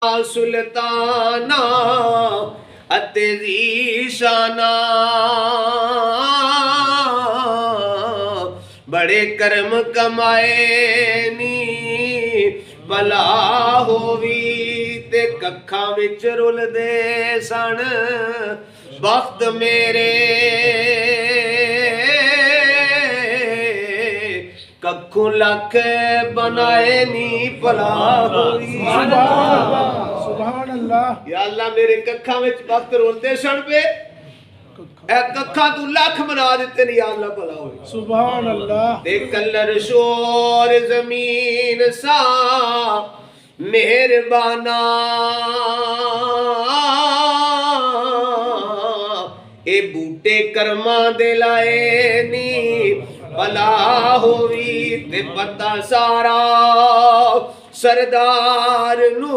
सुल्ताना अते ज़ीशाना बड़े कर्म कमाए नी भला होवी ते कखा विच रुलदे सन बख्त मेरे कखू लख बनाए नी भला होवी। सुभान अल्लाह। या अल्लाह मेरे कखा विच वक्त रोलते सन पे ए कखा तू लख बना दिते नी। या अल्लाह भला होवे। सुभान अल्लाह। ते कलर शोर जमीन सा मेहरबाना ए बूटे कर्मा दे लाए नी भला होवी ते पता सारा सरदार नू।